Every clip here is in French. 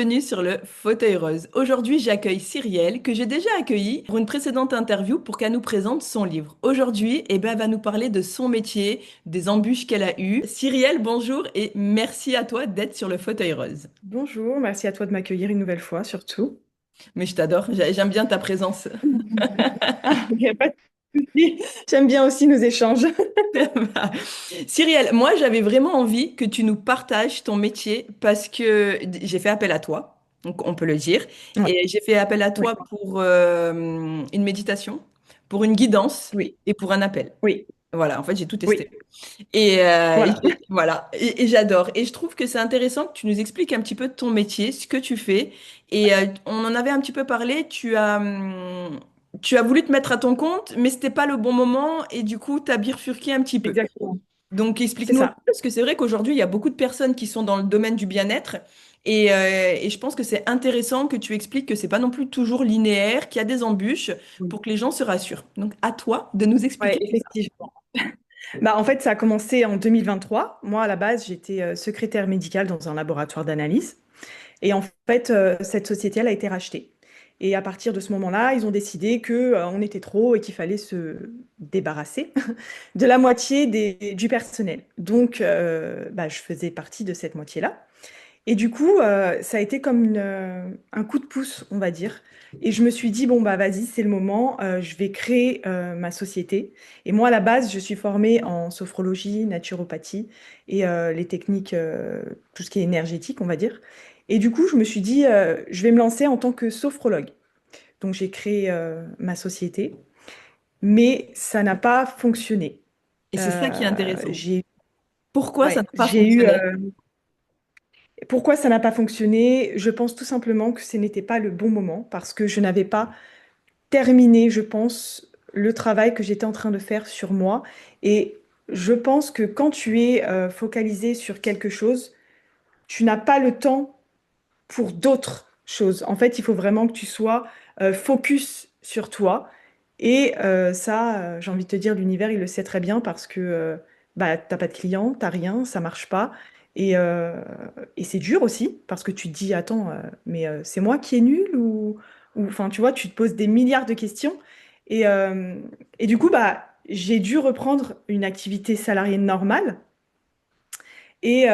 Bienvenue sur le fauteuil rose. Aujourd'hui, j'accueille Cyrielle, que j'ai déjà accueillie pour une précédente interview pour qu'elle nous présente son livre. Aujourd'hui, elle va nous parler de son métier, des embûches qu'elle a eues. Cyrielle, bonjour et merci à toi d'être sur le fauteuil rose. Bonjour, merci à toi de m'accueillir une nouvelle fois, surtout. Mais je t'adore, j'aime bien ta présence. Il n'y a pas de souci. J'aime bien aussi nos échanges. Cyrielle, moi, j'avais vraiment envie que tu nous partages ton métier parce que j'ai fait appel à toi, donc on peut le dire, Ouais, et j'ai fait appel à oui, toi pour une méditation, pour une guidance oui, et pour un appel. oui, Voilà, en fait, j'ai tout testé. oui. Voilà. Voilà, et j'adore. Et je trouve que c'est intéressant que tu nous expliques un petit peu de ton métier, ce que tu fais. Et on en avait un petit peu parlé. Tu as voulu te mettre à ton compte, mais c'était pas le bon moment. Et du coup, tu as bifurqué un petit peu. Exactement. Donc, C'est explique-nous un peu, ça. parce que c'est vrai qu'aujourd'hui, il y a beaucoup de personnes qui sont dans le domaine du bien-être. Et je pense que c'est intéressant que tu expliques que c'est pas non plus toujours linéaire, qu'il y a des embûches Oui. pour que les gens se rassurent. Donc, à toi de nous Ouais, expliquer tout ça. effectivement. En fait, ça a commencé en 2023. Moi, à la base, j'étais secrétaire médicale dans un laboratoire d'analyse. Et en fait, cette société, elle a été rachetée. Et à partir de ce moment-là, ils ont décidé que, on était trop et qu'il fallait se débarrasser de la moitié du personnel. Donc, je faisais partie de cette moitié-là. Et du coup, ça a été comme un coup de pouce, on va dire. Et je me suis dit, bon, bah vas-y, c'est le moment, je vais créer ma société. Et moi, à la base, je suis formée en sophrologie, naturopathie et les techniques, tout ce qui est énergétique, on va dire. Et du coup, je me suis dit, je vais me lancer en tant que sophrologue. Donc, j'ai créé ma société, mais ça n'a pas fonctionné. Et c'est ça qui est intéressant. J'ai Pourquoi ça ouais, n'a pas j'ai eu, fonctionné? pourquoi ça n'a pas fonctionné? Je pense tout simplement que ce n'était pas le bon moment parce que je n'avais pas terminé, je pense, le travail que j'étais en train de faire sur moi. Et je pense que quand tu es focalisé sur quelque chose, tu n'as pas le temps pour d'autres choses. En fait, il faut vraiment que tu sois focus sur toi. Et ça, j'ai envie de te dire, l'univers, il le sait très bien parce que t'as pas de clients, t'as rien, ça marche pas. Et, euh, et c'est dur aussi parce que tu te dis, attends, c'est moi qui est nul enfin, tu vois, tu te poses des milliards de questions. Et, euh, et du coup, j'ai dû reprendre une activité salariée normale. Et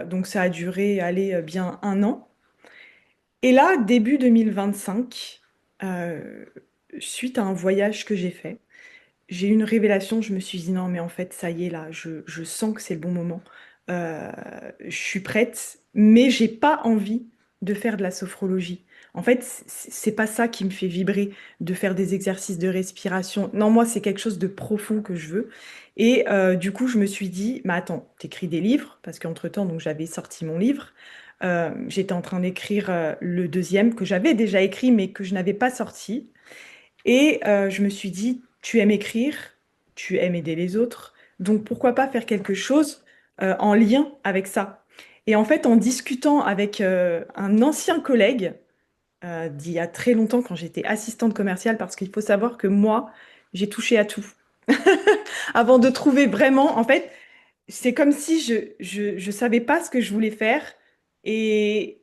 donc, ça a duré, allez, bien un an. Et là, début 2025, euh, suite à un voyage que j'ai fait, j'ai eu une révélation. Je me suis dit non, mais en fait, ça y est, là, je sens que c'est le bon moment. Euh, je suis prête, mais j'ai pas envie de faire de la sophrologie. En fait, c'est pas ça qui me fait vibrer, de faire des exercices de respiration. Non, moi, c'est quelque chose de profond que je veux. Et du coup, je me suis dit, mais attends, t'écris des livres, parce qu'entre-temps, donc j'avais sorti mon livre. J'étais en train d'écrire le deuxième que j'avais déjà écrit, mais que je n'avais pas sorti. Et je me suis dit, tu aimes écrire, tu aimes aider les autres, donc pourquoi pas faire quelque chose en lien avec ça? Et en fait, en discutant avec un ancien collègue d'il y a très longtemps, quand j'étais assistante commerciale, parce qu'il faut savoir que moi, j'ai touché à tout. Avant de trouver vraiment, en fait, c'est comme si je savais pas ce que je voulais faire et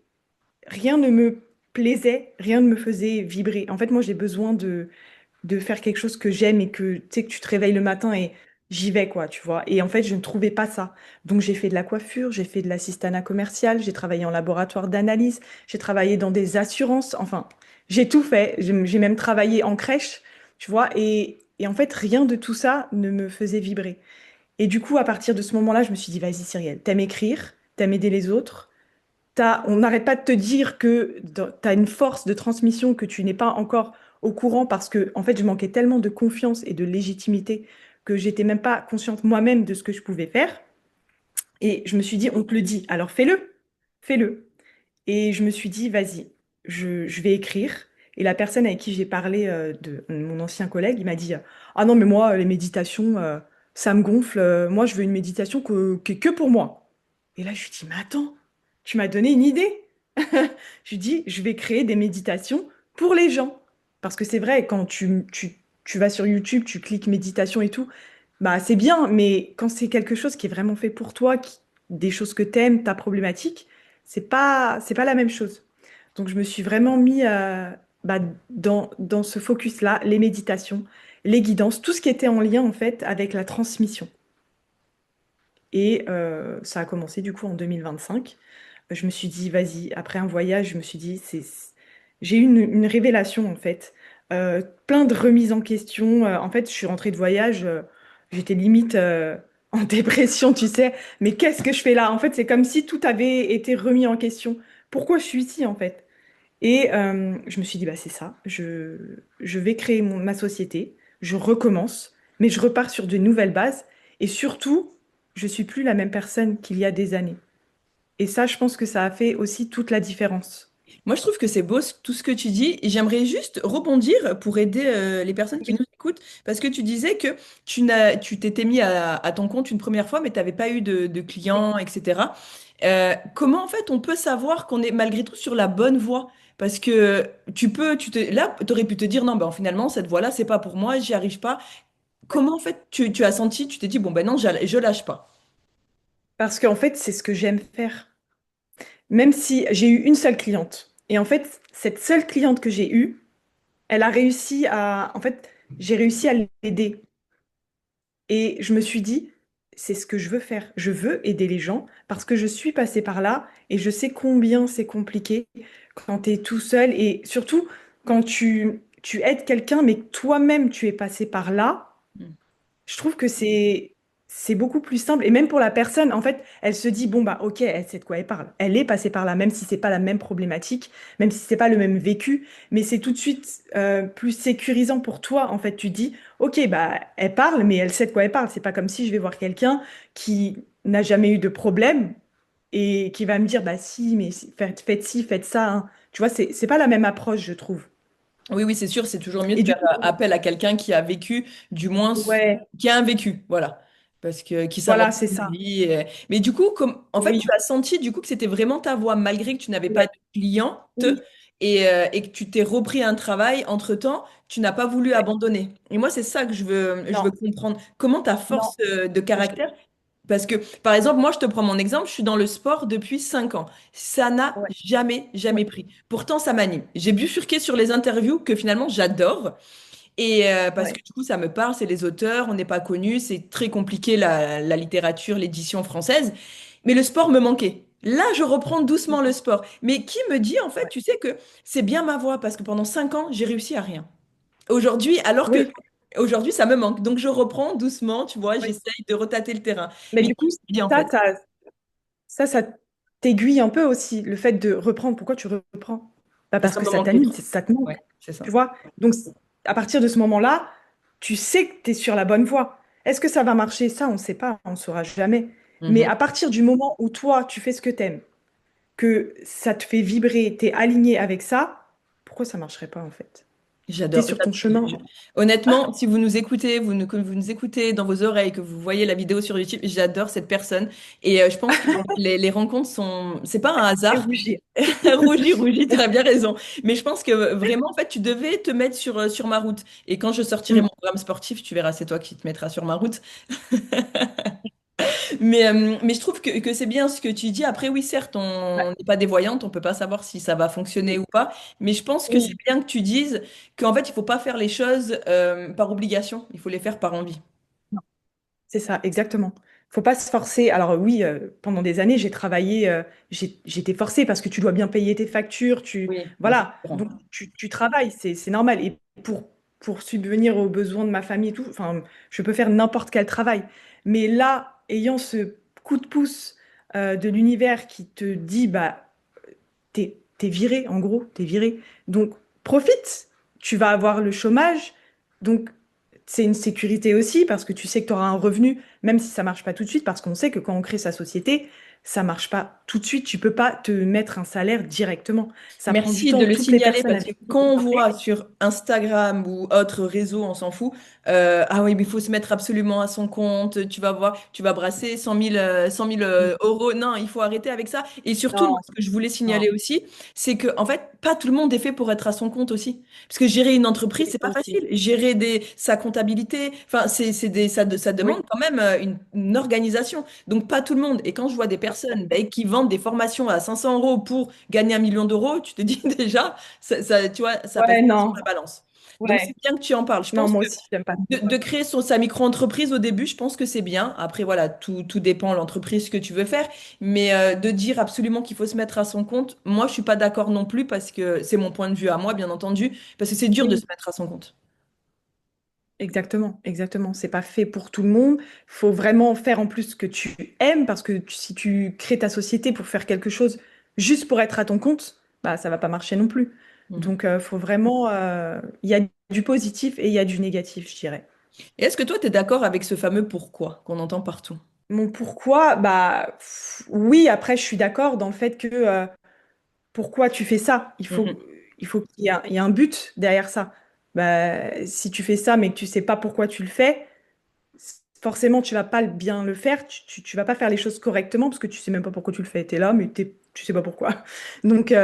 rien ne me plaisait, rien ne me faisait vibrer. En fait, moi, j'ai besoin de faire quelque chose que j'aime et que tu sais que tu te réveilles le matin et j'y vais quoi, tu vois. Et en fait, je ne trouvais pas ça. Donc j'ai fait de la coiffure, j'ai fait de l'assistanat commercial, j'ai travaillé en laboratoire d'analyse, j'ai travaillé dans des assurances, enfin, j'ai tout fait. J'ai même travaillé en crèche, tu vois. Et en fait, rien de tout ça ne me faisait vibrer. Et du coup, à partir de ce moment-là, je me suis dit, vas-y, Cyrielle, t'aimes écrire, t'aimes aider les autres. On n'arrête pas de te dire que tu as une force de transmission que tu n'es pas encore au courant parce que, en fait, je manquais tellement de confiance et de légitimité que j'étais même pas consciente moi-même de ce que je pouvais faire. Et je me suis dit, on te le dit, alors fais-le, fais-le. Et je me suis dit, vas-y, je vais écrire. Et la personne avec qui j'ai parlé de mon ancien collègue, il m'a dit, ah non, mais moi, les méditations, ça me gonfle. Moi, je veux une méditation qui est que pour moi. Et là, je lui dis, mais attends, tu m'as donné une idée. Je lui dis, je vais créer des méditations pour les gens. Parce que c'est vrai, quand tu vas sur YouTube, tu cliques méditation et tout, bah c'est bien, mais quand c'est quelque chose qui est vraiment fait pour toi, des choses que t'aimes, ta problématique, c'est pas la même chose. Donc, je me suis vraiment mis bah, dans ce focus-là, les méditations, les guidances, tout ce qui était en lien en fait avec la transmission. Et ça a commencé du coup en 2025. Je me suis dit, vas-y, après un voyage, je me suis dit, j'ai eu une révélation en fait. Plein de remises en question. En fait, je suis rentrée de voyage, j'étais limite en dépression, tu sais. Mais qu'est-ce que je fais là? En fait, c'est comme si tout avait été remis en question. Pourquoi je suis ici en fait? Et je me suis dit, bah, c'est ça, je vais créer ma société, je recommence, mais je repars sur de nouvelles bases. Et surtout, je suis plus la même personne qu'il y a des années. Et ça, je pense que ça a fait aussi toute la différence. Moi, je trouve que c'est beau tout ce que tu dis et j'aimerais juste rebondir pour aider les personnes qui Oui. nous écoutent parce que tu disais que tu t'étais mis à ton compte une première fois mais tu n'avais pas eu de clients, etc. Comment en fait on peut savoir qu'on est malgré tout sur la bonne voie? Parce que là, tu aurais pu te dire non, ben finalement, cette voie-là, c'est pas pour moi, j'y arrive pas. Comment en fait tu as senti, tu t'es dit bon ben non, je lâche pas. Parce qu'en fait, c'est ce que j'aime faire. Même si j'ai eu une seule cliente. Et en fait, cette seule cliente que j'ai eue, elle a réussi à... En fait, j'ai réussi à l'aider. Et je me suis dit, c'est ce que je veux faire. Je veux aider les gens parce que je suis passée par là et je sais combien c'est compliqué quand tu es tout seul et surtout quand tu aides quelqu'un mais que toi-même tu es passé par là. Mm. Je trouve que c'est beaucoup plus simple et même pour la personne en fait elle se dit bon bah ok elle sait de quoi elle parle, elle est passée par là même si c'est pas la même problématique, même si c'est pas le même vécu, mais c'est tout de suite plus sécurisant pour toi en fait. Tu te dis ok bah elle parle mais elle sait de quoi elle parle, c'est pas comme si je vais voir quelqu'un qui n'a jamais eu de problème et qui va me dire bah si mais faites ci faites ça hein. Tu vois, c'est pas la même approche je trouve. Oui, oui, c'est sûr, c'est toujours mieux de Et du faire coup appel à quelqu'un qui a vécu, du moins, ouais qui a un vécu, voilà. Parce que qui voilà s'invente c'est une ça. vie. Mais du coup, en fait, tu Oui as senti du coup que c'était vraiment ta voix, malgré que tu n'avais pas ouais de cliente oui et que tu t'es repris un travail entre-temps, tu n'as pas voulu ouais abandonner. Et moi, c'est ça que je veux non comprendre. Comment ta non. force de caractère parce que, par exemple, moi, je te prends mon exemple, je suis dans le sport depuis 5 ans. Ça n'a Ouais, jamais, ouais, jamais pris. Pourtant, ça m'anime. J'ai bifurqué sur les interviews que finalement, j'adore. Et parce que ouais, du coup, ça me parle, c'est les auteurs, on n'est pas connus, c'est très compliqué la littérature, l'édition française. Mais le sport me manquait. Là, je reprends doucement le sport. Mais qui me dit, en fait, ouais. tu sais que c'est bien ma voie parce que pendant 5 ans, j'ai réussi à rien. Aujourd'hui, alors que Oui, aujourd'hui, ça me manque. Donc, je reprends doucement, tu vois, oui. j'essaye de retâter le terrain. Mais Mais du qui coup, me dit, en ça, fait? ça, ça t'aiguille un peu aussi, le fait de reprendre. Pourquoi tu reprends? Bah Parce parce qu'on que me ça manquait t'anime, trop. ça te manque. Ouais, c'est Tu ça. vois? Donc, à partir de ce moment-là, tu sais que tu es sur la bonne voie. Est-ce que ça va marcher? Ça, on ne sait pas, on ne saura jamais. Mais Mhm. à partir du moment où toi, tu fais ce que tu aimes, que ça te fait vibrer, tu es aligné avec ça, pourquoi ça ne marcherait pas en fait? Tu es J'adore. sur ton chemin. Honnêtement, si vous nous écoutez, que vous nous écoutez dans vos oreilles, que vous voyez la vidéo sur YouTube, j'adore cette personne. Et je pense que les rencontres sont, c'est pas un Et hasard. rougir. Rougi, rougi, tu as bien raison. Mais je pense que vraiment, en fait, tu devais te mettre sur ma route. Et quand je sortirai mon Mm. programme sportif, tu verras, c'est toi qui te mettras sur ma route. Mais je trouve que c'est bien ce que tu dis. Après, oui, certes, Ouais. on n'est pas des voyantes, on peut pas savoir si ça va fonctionner Oui. ou pas. Mais je pense que c'est Oui. bien que tu dises qu'en fait, il faut pas faire les choses par obligation, il faut les faire par envie. C'est ça, exactement. Faut pas se forcer. Alors oui, pendant des années, j'ai travaillé, j'étais forcée parce que tu dois bien payer tes factures, Oui, bon, c'est voilà. Donc différent. tu travailles, c'est normal. Et pour subvenir aux besoins de ma famille et tout, enfin, je peux faire n'importe quel travail. Mais là, ayant ce coup de pouce de l'univers qui te dit, bah, t'es viré, en gros, t'es viré. Donc, profite. Tu vas avoir le chômage. Donc, c'est une sécurité aussi parce que tu sais que tu auras un revenu, même si ça marche pas tout de suite, parce qu'on sait que quand on crée sa société, ça marche pas tout de suite. Tu peux pas te mettre un salaire directement. Ça prend du Merci de temps. le Toutes les signaler personnes parce que avec qui quand j'ai on parlé, voit sur Instagram ou autre réseau, on s'en fout, ah oui, mais il faut se mettre absolument à son compte, tu vas voir, tu vas brasser 100 000 euros. Non, il faut arrêter avec ça. Et surtout, moi, non, ce que je voulais non, signaler aussi, c'est que en fait, pas tout le monde est fait pour être à son compte aussi. Parce que gérer une entreprise, c'est c'est ça pas aussi. facile. Gérer sa comptabilité, enfin, ça Oui, demande quand même une organisation. Donc, pas tout le monde. Et quand je vois des personnes ben, qui vendent des formations à 500 euros pour gagner 1 million d'euros, tu te dis déjà, tu vois, ça pèse Ouais, pas sur non. la balance. Donc, c'est Ouais. bien que tu en parles. Je Non, pense moi que aussi, j'aime pas de trop. créer sa micro-entreprise au début, je pense que c'est bien. Après, voilà, tout dépend de l'entreprise que tu veux faire. Mais de dire absolument qu'il faut se mettre à son compte, moi, je suis pas d'accord non plus parce que c'est mon point de vue à moi, bien entendu, parce que c'est dur de se Oui. mettre à son compte. Exactement, exactement. C'est pas fait pour tout le monde. Faut vraiment faire en plus ce que tu aimes parce que si tu crées ta société pour faire quelque chose juste pour être à ton compte, bah ça va pas marcher non plus. Mhm. Donc faut vraiment, il y a du positif et il y a du négatif, je dirais. Et est-ce que toi, tu es d'accord avec ce fameux pourquoi qu'on entend partout? Mon pourquoi, bah oui. Après, je suis d'accord dans le fait que pourquoi tu fais ça? Mhm. Il faut il y a un but derrière ça. Bah, si tu fais ça mais que tu sais pas pourquoi tu le fais, forcément, tu vas pas bien le faire, tu vas pas faire les choses correctement parce que tu sais même pas pourquoi tu le fais. Tu es là, mais tu sais pas pourquoi. Donc,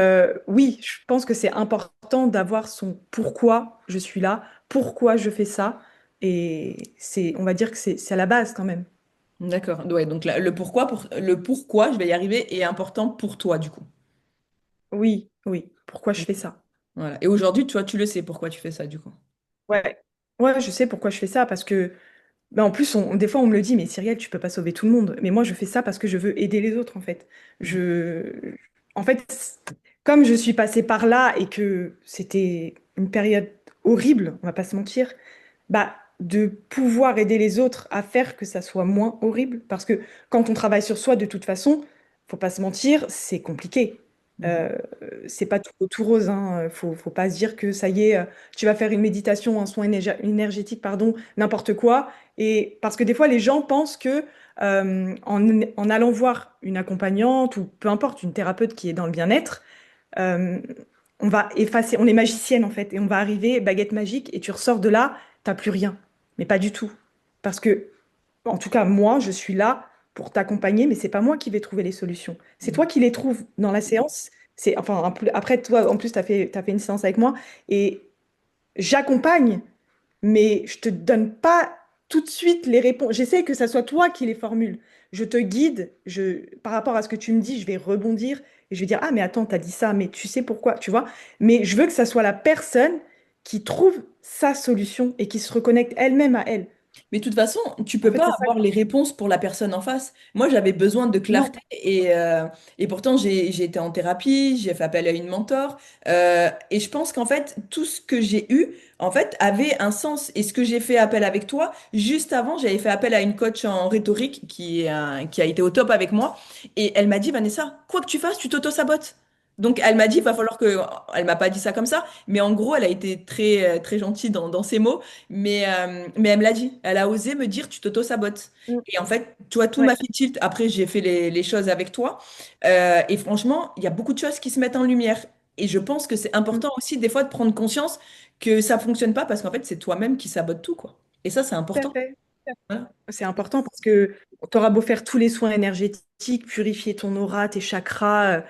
oui, je pense que c'est important d'avoir son pourquoi je suis là, pourquoi je fais ça. Et on va dire que c'est à la base quand même. D'accord. Ouais, donc le pourquoi, je vais y arriver, est important pour toi, du coup. Oui, oui, pourquoi je Mhm. fais ça. Voilà. Et aujourd'hui, toi, tu le sais pourquoi tu fais ça, du coup. Ouais, ouais, je sais pourquoi je fais ça parce que ben, en plus, des fois, on me le dit, mais Cyrielle, tu peux pas sauver tout le monde. Mais moi, je fais ça parce que je veux aider les autres, en fait. Mhm. En fait, comme je suis passée par là et que c'était une période horrible, on va pas se mentir, bah, de pouvoir aider les autres à faire que ça soit moins horrible. Parce que quand on travaille sur soi, de toute façon, faut pas se mentir, c'est compliqué. Mhm. Euh, c'est pas tout rose, hein. Faut pas se dire que ça y est, tu vas faire une méditation, un soin énergétique, pardon, n'importe quoi. Et parce que des fois, les gens pensent que en allant voir une accompagnante ou peu importe, une thérapeute qui est dans le bien-être, euh, on va effacer, on est magicienne en fait, et on va arriver, baguette magique, et tu ressors de là, t'as plus rien. Mais pas du tout. Parce que, en tout cas, moi, je suis là pour t'accompagner, mais c'est pas moi qui vais trouver les solutions. C'est toi qui les trouves dans la séance. Enfin, après, toi, en plus, t'as fait une séance avec moi, et j'accompagne, mais je te donne pas tout de suite les réponses. J'essaie que ça soit toi qui les formule. Je te guide, par rapport à ce que tu me dis, je vais rebondir et je vais dire, ah, mais attends, t'as dit ça, mais tu sais pourquoi, tu vois. Mais je veux que ça soit la personne qui trouve sa solution et qui se reconnecte elle-même à elle. Mais de toute façon, tu En peux fait, pas c'est ça. avoir les réponses pour la personne en face. Moi, j'avais besoin de Non, clarté et pourtant, j'ai été en thérapie, j'ai fait appel à une mentor et je pense qu'en fait, tout ce que j'ai eu, en fait, avait un sens. Et ce que j'ai fait appel avec toi, juste avant, j'avais fait appel à une coach en rhétorique qui a été au top avec moi et elle m'a dit, Vanessa, quoi que tu fasses, tu t'auto-sabotes. Donc, elle m'a dit, il va falloir que... Elle m'a pas dit ça comme ça, mais en gros, elle a été très gentille dans ses mots. Mais elle me l'a dit. Elle a osé me dire, tu t'auto-sabotes. mm, Et en fait, tu vois, tout ouais, m'a fait tilt. Après, j'ai fait les choses avec toi. Et franchement, il y a beaucoup de choses qui se mettent en lumière. Et je pense que c'est mm, important aussi, des fois, de prendre conscience que ça fonctionne pas parce qu'en fait, c'est toi-même qui sabote tout, quoi. Et ça, c'est tout à important. fait. Voilà. C'est important parce que tu auras beau faire tous les soins énergétiques, purifier ton aura, tes chakras,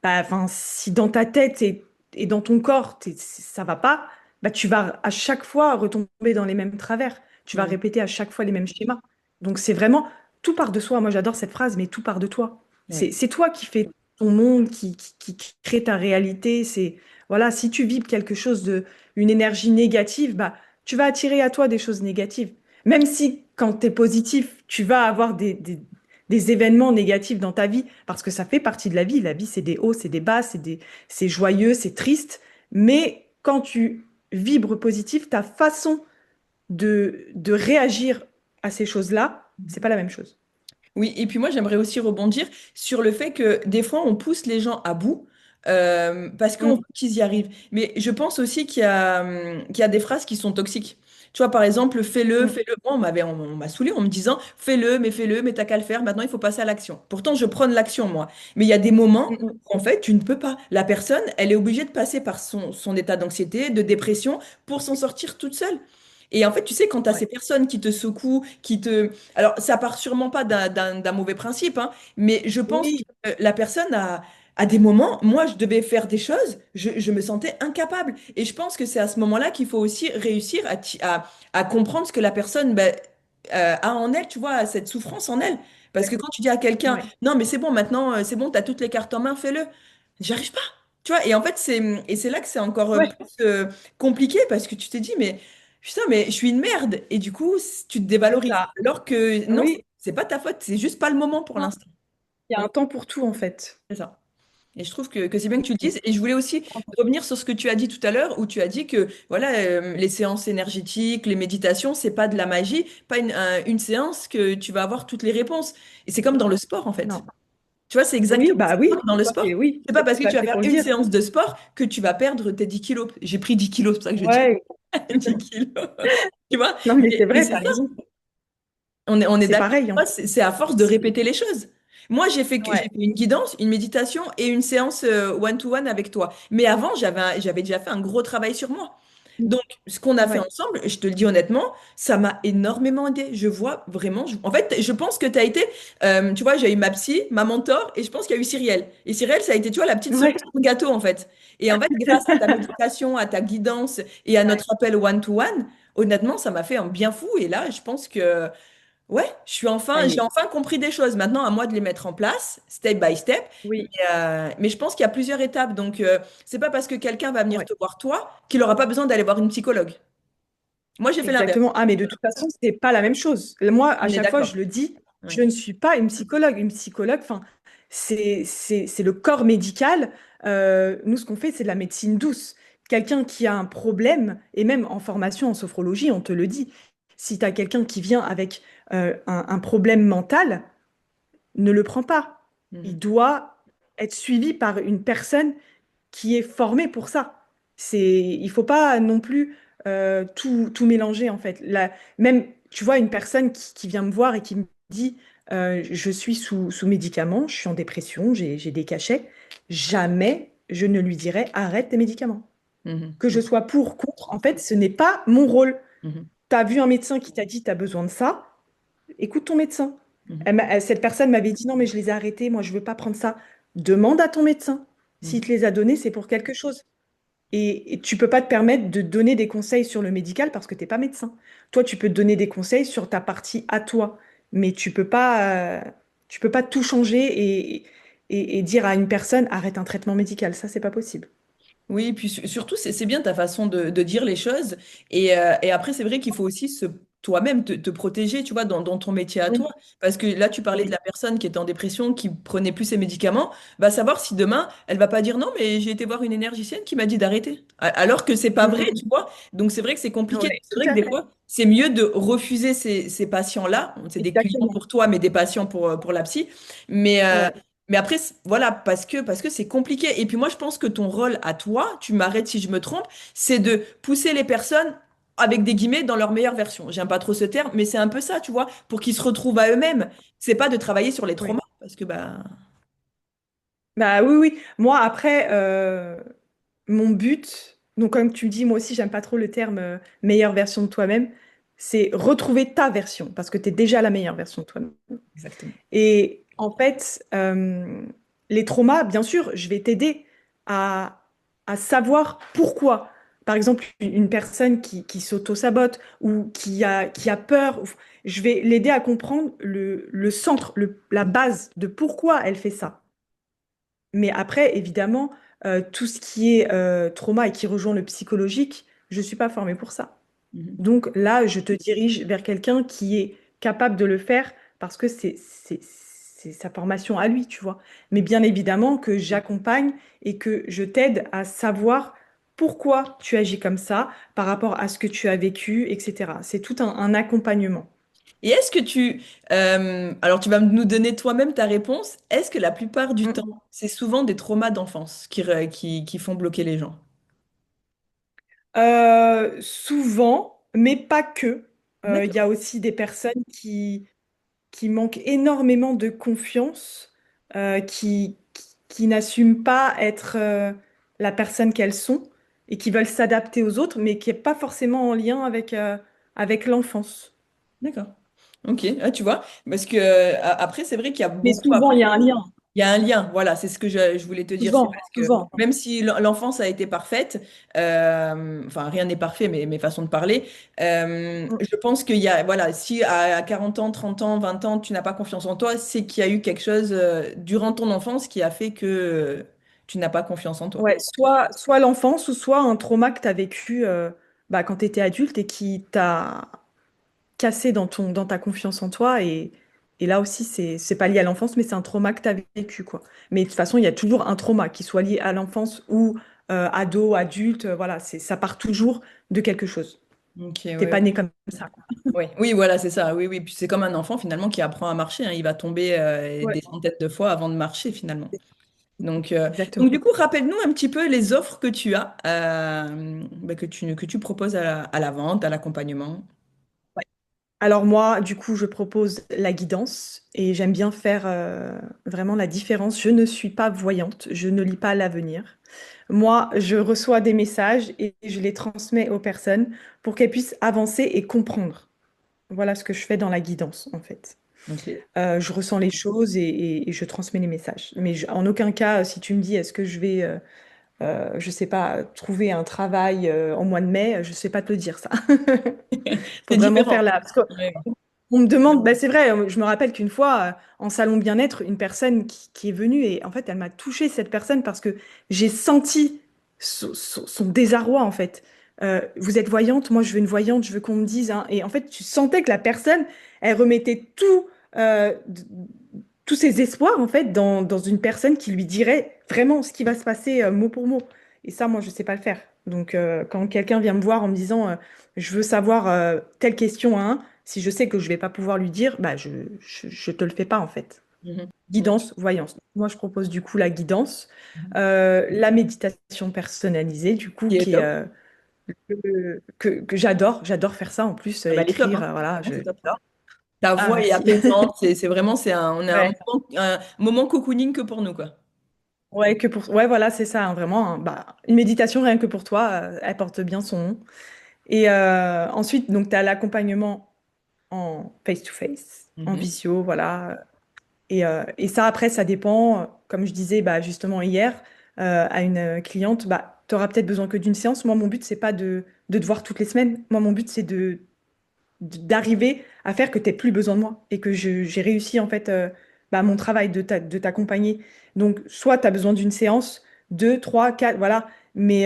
bah, enfin, si dans ta tête et dans ton corps, ça va pas, bah, tu vas à chaque fois retomber dans les mêmes travers. Tu vas Mm. répéter à chaque fois les mêmes schémas. Donc c'est vraiment tout part de soi. Moi, j'adore cette phrase, mais tout part de toi. Ouais. C'est toi qui fais ton monde, qui crée ta réalité. Voilà, si tu vibres quelque chose une énergie négative, bah, tu vas attirer à toi des choses négatives. Même si quand tu es positif, tu vas avoir des événements négatifs dans ta vie, parce que ça fait partie de la vie. La vie, c'est des hauts, c'est des bas, c'est joyeux, c'est triste. Mais quand tu vibres positif, ta façon de réagir à ces choses-là, c'est pas la même chose. Oui, et puis moi j'aimerais aussi rebondir sur le fait que des fois on pousse les gens à bout parce qu'on veut Mm, qu'ils y arrivent. Mais je pense aussi qu'il y a des phrases qui sont toxiques. Tu vois, par exemple, fais-le, mm, fais-le. Moi, on m'a saoulé en me disant fais-le, mais t'as qu'à le faire. Maintenant, il faut passer à l'action. Pourtant, je prône l'action, moi. Mais il y a des moments mm, où, en fait, tu ne peux pas. La personne, elle est obligée de passer par son état d'anxiété, de dépression pour s'en sortir toute seule. Et en fait, tu sais, quand tu as ouais. ces personnes qui te secouent, qui te, alors, ça part sûrement pas d'un mauvais principe, hein, mais je pense que Oui, la personne a des moments, moi, je devais faire des choses, je me sentais incapable. Et je pense que c'est à ce moment-là qu'il faut aussi réussir à comprendre ce que la personne ben, a en elle, tu vois, cette souffrance en elle. Parce que quand tu dis à quelqu'un, Ouais. non, mais c'est bon, maintenant, c'est bon, tu as toutes les cartes en main, fais-le. J'arrive pas. Tu vois, et en fait, c'est là que c'est encore Ouais, plus compliqué parce que tu t'es dit, mais putain, mais je suis une merde. Et du coup, tu te c'est dévalorises. ça. Alors que non, Oui, c'est pas ta faute, c'est juste pas le moment pour non, l'instant. il y a un temps pour tout en fait. C'est ça. Et je trouve que c'est bien que tu le dises. Et je voulais aussi revenir sur ce que tu as dit tout à l'heure, où tu as dit que voilà, les séances énergétiques, les méditations, c'est pas de la magie, pas une séance que tu vas avoir toutes les réponses. Et c'est comme dans le sport, en fait. Non. Tu vois, c'est Oui, exactement bah ça oui, dans le toi, sport. oui, C'est pas c'est parce que tu vas placé faire pour le une dire. séance de sport que tu vas perdre tes 10 kilos. J'ai pris 10 kilos, c'est pour ça que je dis Ouais, 10 kilos. Tu vois? non mais c'est Mais vrai, c'est t'as ça. raison. On est C'est d'accord. pareil, Tu vois, hein. c'est à force de C'est- répéter les choses. Moi, j'ai Ouais. fait une guidance, une méditation et une séance one-to-one avec toi. Mais avant, j'avais déjà fait un gros travail sur moi. Donc, ce qu'on a fait Ouais. ensemble, je te le dis honnêtement, ça m'a énormément aidé. Je vois vraiment. En fait, je pense que tu as été. Tu vois, j'ai eu ma psy, ma mentor, et je pense qu'il y a eu Cyrielle. Et Cyrielle, ça a été, tu vois, la petite cerise Ouais. sur le gâteau, en fait. Et en fait, grâce à ta méditation, à ta guidance et à Ouais. notre appel one-to-one, honnêtement, ça m'a fait un bien fou. Et là, je pense que. Ouais, Ah, j'ai enfin compris des choses. Maintenant, à moi de les mettre en place, step by step. oui, Mais je pense qu'il y a plusieurs étapes. Donc, c'est pas parce que quelqu'un va venir ouais, te voir toi qu'il n'aura pas besoin d'aller voir une psychologue. Moi, j'ai fait l'inverse. exactement. Ah, mais de toute façon, c'est pas la même chose. Moi, à On est chaque fois, d'accord. je le dis, Ouais. je ne suis pas une psychologue. Une psychologue, enfin, c'est le corps médical. Nous, ce qu'on fait, c'est de la médecine douce. Quelqu'un qui a un problème, et même en formation en sophrologie, on te le dit. Si tu as quelqu'un qui vient avec un problème mental, ne le prends pas. Il Mhm. doit être suivi par une personne qui est formée pour ça. Il faut pas non plus tout mélanger en fait. Même, tu vois, une personne qui vient me voir et qui me dit je suis sous médicaments, je suis en dépression, j'ai des cachets, jamais je ne lui dirai arrête tes médicaments. Mhm. Que je sois pour, contre, en fait, ce n'est pas mon rôle. Mhm. Tu as vu un médecin qui t'a dit tu as besoin de ça, écoute ton médecin. Mhm. Cette personne m'avait dit non, mais je les ai arrêtés, moi je veux pas prendre ça. Demande à ton médecin. S'il Mhm. te les a donnés, c'est pour quelque chose. Et tu peux pas te permettre de donner des conseils sur le médical parce que t'es pas médecin. Toi, tu peux te donner des conseils sur ta partie à toi, mais tu peux pas tout changer et dire à une personne arrête un traitement médical. Ça, c'est pas possible. Oui, puis surtout, c'est bien ta façon de dire les choses. Et après, c'est vrai qu'il faut aussi toi-même te protéger, tu vois, dans ton métier à Oui, toi. Parce que là, tu parlais de oui, la personne qui était en dépression, qui prenait plus ses médicaments. Va savoir si demain, elle va pas dire non, mais j'ai été voir une énergicienne qui m'a dit d'arrêter. Alors que c'est pas vrai, tu Mm, vois. Donc, c'est vrai que c'est compliqué. ouais, C'est tout vrai que à des fait. fois, c'est mieux de refuser ces patients-là. C'est des clients Exactement. pour toi, mais des patients pour la psy. Mais, euh, Ouais, mais après, voilà, parce que c'est compliqué. Et puis moi, je pense que ton rôle à toi, tu m'arrêtes si je me trompe, c'est de pousser les personnes avec des guillemets dans leur meilleure version. J'aime pas trop ce terme, mais c'est un peu ça, tu vois, pour qu'ils se retrouvent à eux-mêmes. C'est pas de travailler sur les oui. traumas, parce que bah. Bah oui, oui. Moi, après, mon but, donc comme tu dis, moi aussi, j'aime pas trop le terme meilleure version de toi-même, c'est retrouver ta version, parce que tu es déjà la meilleure version de toi-même. Exactement. Et en fait, les traumas, bien sûr, je vais t'aider à savoir pourquoi. Par exemple, une personne qui s'auto-sabote ou qui a peur, je vais l'aider à comprendre le centre, la base de pourquoi elle fait ça. Mais après, évidemment, tout ce qui est trauma et qui rejoint le psychologique, je ne suis pas formée pour ça. Mhm. Donc là, je te dirige vers quelqu'un qui est capable de le faire parce que c'est sa formation à lui, tu vois. Mais bien évidemment que j'accompagne et que je t'aide à savoir pourquoi tu agis comme ça par rapport à ce que tu as vécu, etc. C'est tout un accompagnement. Et est-ce que alors tu vas nous donner toi-même ta réponse, est-ce que la plupart du temps, Mm. c'est souvent des traumas d'enfance qui font bloquer les gens? Souvent, mais pas que. Il y D'accord. a aussi des personnes qui manquent énormément de confiance, qui n'assument pas être la personne qu'elles sont et qui veulent s'adapter aux autres, mais qui n'est pas forcément en lien avec l'enfance. D'accord. Ok, ah, tu vois, parce que après, c'est vrai qu'il y a Mais beaucoup souvent, il y a un lien. Il y a un lien, voilà, c'est ce que je voulais te dire. C'est Souvent, parce que souvent. même si l'enfance a été parfaite, enfin rien n'est parfait, mais mes façons de parler, Mm. je pense qu'il y a, voilà, si à 40 ans, 30 ans, 20 ans, tu n'as pas confiance en toi, c'est qu'il y a eu quelque chose durant ton enfance qui a fait que tu n'as pas confiance en toi. Ouais, soit l'enfance ou soit un trauma que tu as vécu bah, quand tu étais adulte et qui t'a cassé dans ta confiance en toi. Et là aussi, c'est pas lié à l'enfance, mais c'est un trauma que tu as vécu, quoi. Mais de toute façon, il y a toujours un trauma, qui soit lié à l'enfance ou ado, adulte. Voilà, ça part toujours de quelque chose. Ok, T'es ouais. pas né comme ça, quoi. Oui, oui, voilà, c'est ça. Oui, oui. Puis c'est comme un enfant finalement qui apprend à marcher, hein. Il va tomber Ouais, des centaines de fois avant de marcher finalement. Donc exactement. du coup, rappelle-nous un petit peu les offres que tu as, bah, que tu proposes à la vente, à l'accompagnement. Ouais. Alors moi, du coup, je propose la guidance et j'aime bien faire vraiment la différence. Je ne suis pas voyante, je ne lis pas l'avenir. Moi, je reçois des messages et je les transmets aux personnes pour qu'elles puissent avancer et comprendre. Voilà ce que je fais dans la guidance, en fait. Ok. Je ressens les choses et je transmets les messages. Mais en aucun cas, si tu me dis, est-ce que je vais, je sais pas, trouver un travail en mois de mai, je sais pas te le dire ça. Faut C'est vraiment faire différent. la... Parce Ouais. on me demande, bah c'est vrai, je me rappelle qu'une fois, en salon bien-être, une personne qui est venue et en fait, elle m'a touchée, cette personne, parce que j'ai senti son désarroi, en fait. Vous êtes voyante, moi je veux une voyante, je veux qu'on me dise, hein. Et en fait, tu sentais que la personne, elle remettait tous ses espoirs, en fait, dans une personne qui lui dirait vraiment ce qui va se passer mot pour mot. Et ça, moi, je sais pas le faire. Donc, quand quelqu'un vient me voir en me disant, je veux savoir telle question à un, si je sais que je vais pas pouvoir lui dire, bah je te le fais pas en fait. Mhm. Ok. Guidance, voyance. Moi, je propose du coup la guidance, Mhm. la méditation personnalisée, du coup, Qui est qui est top. que j'adore. J'adore faire ça en plus, Ah bah, elle est top, écrire, hein. voilà, Vraiment, c'est top. j'adore. Ta Ah, voix est merci. apaisante. C'est vraiment, on a Ouais. un moment cocooning que pour nous, quoi. Ouais, ouais, voilà, c'est ça, hein, vraiment, hein. Bah, une méditation rien que pour toi, elle porte bien son nom. Et ensuite, donc, tu as l'accompagnement en face-to-face, en Mhm. visio, voilà. Et ça, après, ça dépend. Comme je disais bah, justement hier à une cliente, bah, tu auras peut-être besoin que d'une séance. Moi, mon but, c'est pas de te voir toutes les semaines. Moi, mon but, c'est d'arriver à faire que tu n'aies plus besoin de moi et que j'ai réussi, en fait, bah, mon travail de t'accompagner. Donc, soit tu as besoin d'une séance, deux, trois, quatre, voilà. Mais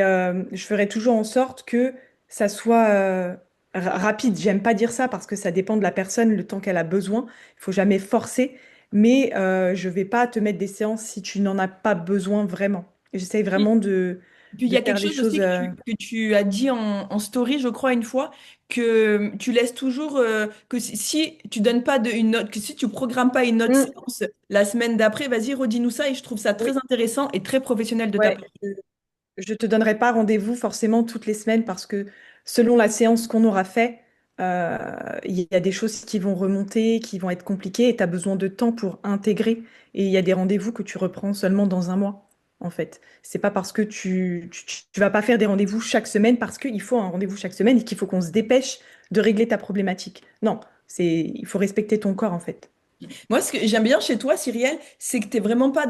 je ferai toujours en sorte que ça soit rapide. J'aime pas dire ça parce que ça dépend de la personne, le temps qu'elle a besoin. Il faut jamais forcer. Mais je vais pas te mettre des séances si tu n'en as pas besoin vraiment. J'essaye vraiment Puis il y de a quelque faire les chose aussi choses. que tu as dit en story, je crois, une fois, que tu laisses toujours, que si tu donnes pas une note, que si tu programmes pas une autre Mm, séance la semaine d'après, vas-y, redis-nous ça et je trouve ça oui, très intéressant et très professionnel de ta ouais. part. Je te donnerai pas rendez-vous forcément toutes les semaines parce que selon la séance qu'on aura fait, il y a des choses qui vont remonter, qui vont être compliquées et tu as besoin de temps pour intégrer. Et il y a des rendez-vous que tu reprends seulement dans un mois, en fait. C'est pas parce que tu vas pas faire des rendez-vous chaque semaine parce qu'il faut un rendez-vous chaque semaine et qu'il faut qu'on se dépêche de régler ta problématique. Non, il faut respecter ton corps, en fait. Moi, ce que j'aime bien chez toi, Cyrielle, c'est que tu n'es vraiment pas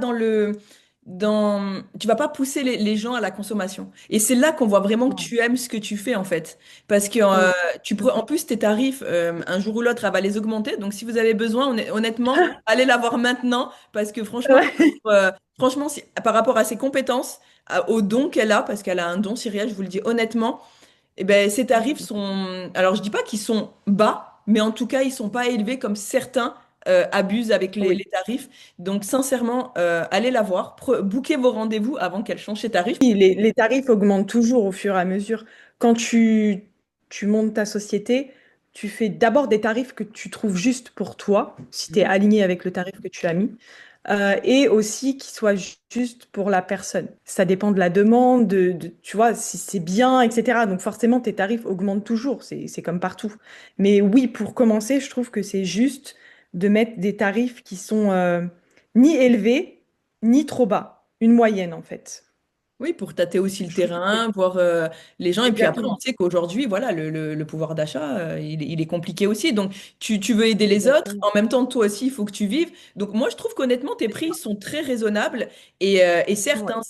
tu vas pas pousser les gens à la consommation. Et c'est là qu'on voit vraiment que Non. tu aimes ce que tu fais, en fait. Parce que Mm. en plus, tes tarifs, un jour ou l'autre, elle va les augmenter. Donc, si vous avez besoin, honnêtement, allez la voir maintenant. Parce que franchement, Ouais. franchement, par rapport à ses compétences, au don qu'elle a, parce qu'elle a un don, Cyrielle, je vous le dis honnêtement, eh ben, ces tarifs sont, alors je dis pas qu'ils sont bas, mais en tout cas, ils sont pas élevés comme certains abusent avec les Oui. tarifs. Donc, sincèrement, allez la voir, booquez vos rendez-vous avant qu'elle change ses tarifs. Oui, les tarifs augmentent toujours au fur et à mesure. Quand tu montes ta société, tu fais d'abord des tarifs que tu trouves justes pour toi, si tu es Mhm. aligné avec le tarif que tu as mis, et aussi qui soient justes pour la personne. Ça dépend de la demande, tu vois, si c'est bien, etc. Donc forcément, tes tarifs augmentent toujours, c'est comme partout. Mais oui, pour commencer, je trouve que c'est juste de mettre des tarifs qui sont ni élevés, ni trop bas, une moyenne en fait. Oui, pour tâter aussi le Je trouve que terrain, voir les gens. Et puis après, on exactement, sait qu'aujourd'hui, voilà, le pouvoir d'achat, il est compliqué aussi. Donc, tu veux aider les autres. exactement. En même temps, toi aussi, il faut que tu vives. Donc, moi, je trouve qu'honnêtement, tes prix sont très raisonnables. Et certes, Ouais. hein,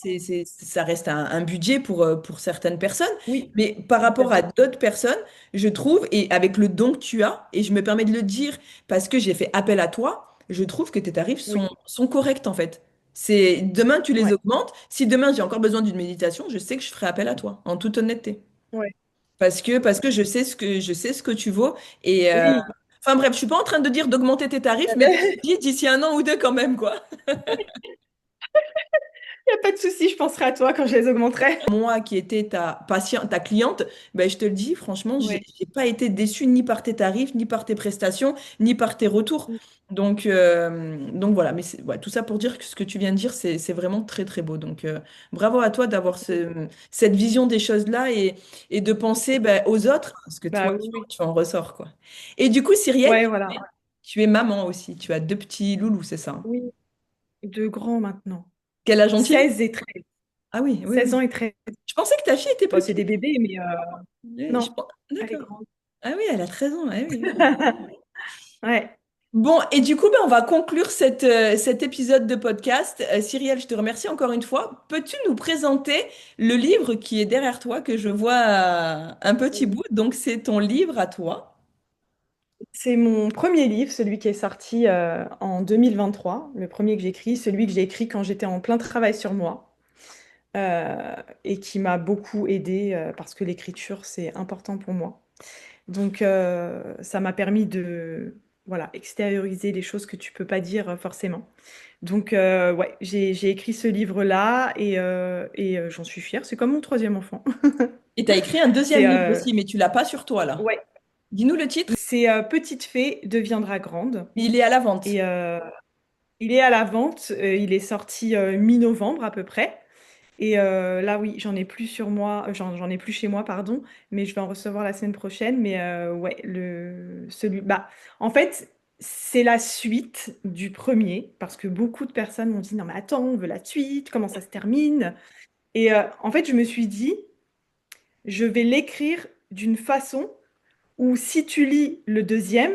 ça reste un budget pour certaines personnes. Oui, Mais par tout à rapport à fait. d'autres personnes, je trouve, et avec le don que tu as, et je me permets de le dire parce que j'ai fait appel à toi, je trouve que tes tarifs Oui, sont corrects, en fait. C'est demain, tu les ouais, augmentes. Si demain j'ai encore besoin d'une méditation, je sais que je ferai appel à toi, en toute honnêteté. ouais. Parce que je sais ce que tu vaux. Et Oui. enfin bref, je suis pas en train de dire d'augmenter tes tarifs, mais comme je dis, d'ici un an ou deux quand même, quoi. Il n'y a pas de souci, je penserai à toi quand je les augmenterai. Moi qui étais ta patiente, ta cliente, ben, je te le dis, franchement, j'ai Ouais. j'ai pas été déçue ni par tes tarifs, ni par tes prestations, ni par tes retours. Donc voilà, mais ouais, tout ça pour dire que ce que tu viens de dire, c'est vraiment très très beau. Donc bravo à toi d'avoir cette vision des choses-là et de penser ben, aux autres, parce que Bah toi, oui, tu, oui. tu en ressors, quoi. Et du coup, Cyrielle, Ouais, voilà. tu es maman aussi, tu as deux petits loulous, c'est ça? Hein. Oui, deux grands maintenant. Quel âge ont-ils? 16 et 13. Ah oui, oui, 16 oui. ans et 13. Je pensais que ta fille était Bon, plus c'est petite. des bébés, mais Oui, non, elle est D'accord. grande. Ah oui, elle a 13 ans. Ah oui, oui. Ouais. Bon, et du coup, ben, on va conclure cet épisode de podcast. Cyrielle, je te remercie encore une fois. Peux-tu nous présenter le livre qui est derrière toi, que je vois un petit bout? Donc, c'est ton livre à toi. C'est mon premier livre, celui qui est sorti en 2023, le premier que j'ai écrit, celui que j'ai écrit quand j'étais en plein travail sur moi et qui m'a beaucoup aidé parce que l'écriture, c'est important pour moi. Donc, ça m'a permis de voilà, extérioriser les choses que tu peux pas dire forcément. Donc, ouais, j'ai écrit ce livre-là et j'en suis fière. C'est comme mon troisième enfant. Et tu as écrit un deuxième C'est livre aussi, mais tu l'as pas sur toi, là. ouais, Dis-nous le titre. c'est Petite fée deviendra grande. Il est à la vente. Et il est à la vente. Il est sorti mi-novembre à peu près. Et là, oui, j'en ai plus sur moi, j'en ai plus chez moi, pardon, mais je vais en recevoir la semaine prochaine. Mais ouais, bah, en fait, c'est la suite du premier, parce que beaucoup de personnes m'ont dit, non, mais attends, on veut la suite, comment ça se termine? Et en fait, je me suis dit, je vais l'écrire d'une façon où si tu lis le deuxième,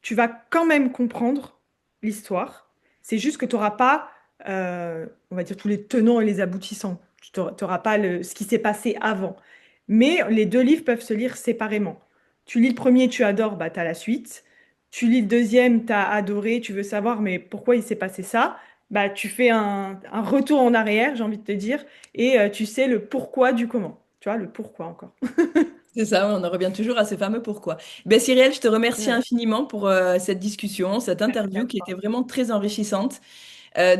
tu vas quand même comprendre l'histoire. C'est juste que tu n'auras pas, on va dire, tous les tenants et les aboutissants. Tu n'auras pas ce qui s'est passé avant. Mais les deux livres peuvent se lire séparément. Tu lis le premier, tu adores, bah, tu as la suite. Tu lis le deuxième, tu as adoré, tu veux savoir, mais pourquoi il s'est passé ça? Bah, tu fais un retour en arrière, j'ai envie de te dire, et tu sais le pourquoi du comment. Tu vois, le pourquoi encore. C'est ça, on en revient toujours à ces fameux pourquoi. Ben, Cyrielle, je te remercie Ouais. infiniment pour cette discussion, cette Merci à interview qui était toi. vraiment très enrichissante.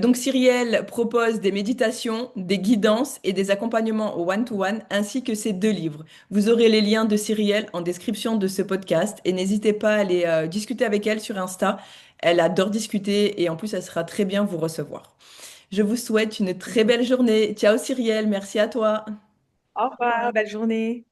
Donc, Cyrielle propose des méditations, des guidances et des accompagnements au one-to-one, ainsi que ses deux livres. Vous aurez les liens de Cyrielle en description de ce podcast et n'hésitez pas à aller discuter avec elle sur Insta. Elle adore discuter et en plus, elle sera très bien vous recevoir. Je vous souhaite une très belle journée. Ciao Cyrielle, merci à toi. Au revoir, belle journée.